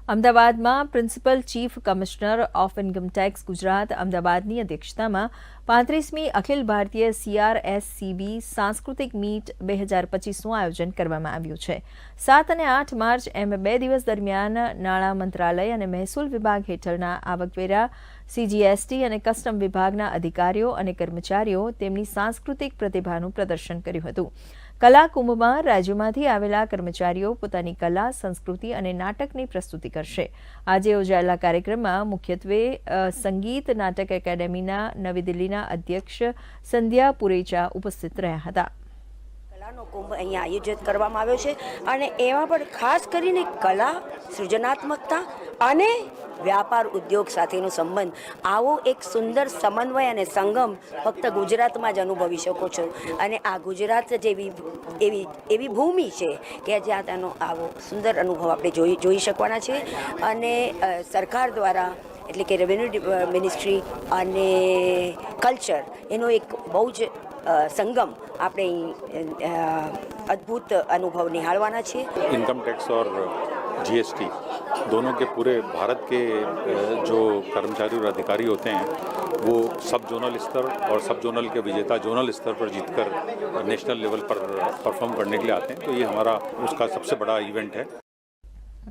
અમદાવાદમાં principal chief commissioner of income tax Gujarat અમદાવાદની અધ્યક્ષતામાં 35મી અખિલ ભારતીય CRSCB સાંસ્કૃતિક મીટ 2025નું આયોજન કરવામાં આવ્યું છે। 7 અને 8 માર્ચ એમ 2 દિવસ દરમિયાન નાણાં મંત્રાલય અને મહેસૂલ વિભાગ હેઠળના આવકવેરા, CGST અને કસ્ટમ વિભાગના અધિકારીઓ અને કર્મચારીઓ તેમની સાંસ્કૃતિક પ્રતિભાનું પ્રદર્શન કર્યું હતું। કલા કુંભમાં રાજ્યોમાંથી આવેલા કર્મચારીઓ પોતાની કલા, સંસ્કૃતિ અને નાટકની પ્રસ્તુતિ કરશે। આજે યોજાયેલા કાર્યક્રમમાં મુખ્યત્વે સંગીત નાટક એકેડેમીના નવી દિલ્હીના અધ્યક્ષ સંધ્યા પુરેચા ઉપસ્થિત રહ્યા હતા। કલાનો કુંભ અહીંયા આયોજિત કરવામાં આવ્યો છે અને એમાં પણ ખાસ કરીને કલા, સૃજનાત્મકતા અને વ્યાપાર ઉદ્યોગ સાથેનો સંબંધ, આવો એક સુંદર સમન્વય અને સંગમ ફક્ત ગુજરાતમાં જ અનુભવી શકો છો। અને આ ગુજરાત જેવી એવી ભૂમિ છે કે જ્યાં તેનો આવો સુંદર અનુભવ આપણે જોઈ શકવાના છે। અને સરકાર દ્વારા એટલે કે રેવન્યુ મિનિસ્ટ્રી અને કલ્ચર એનો એક બહુ જ संगम આપણે अद्भुत अनुभव निहालवाना छे। इनकम टैक्स और GST दोनों के पूरे भारत के जो कर्मचारी और अधिकारी होते हैं वो सब जोनल स्तर और सब जोनल के विजेता जोनल स्तर पर जीतकर नेशनल लेवल पर परफॉर्म करने के लिए आते हैं। तो ये हमारा उसका सबसे बड़ा इवेंट है।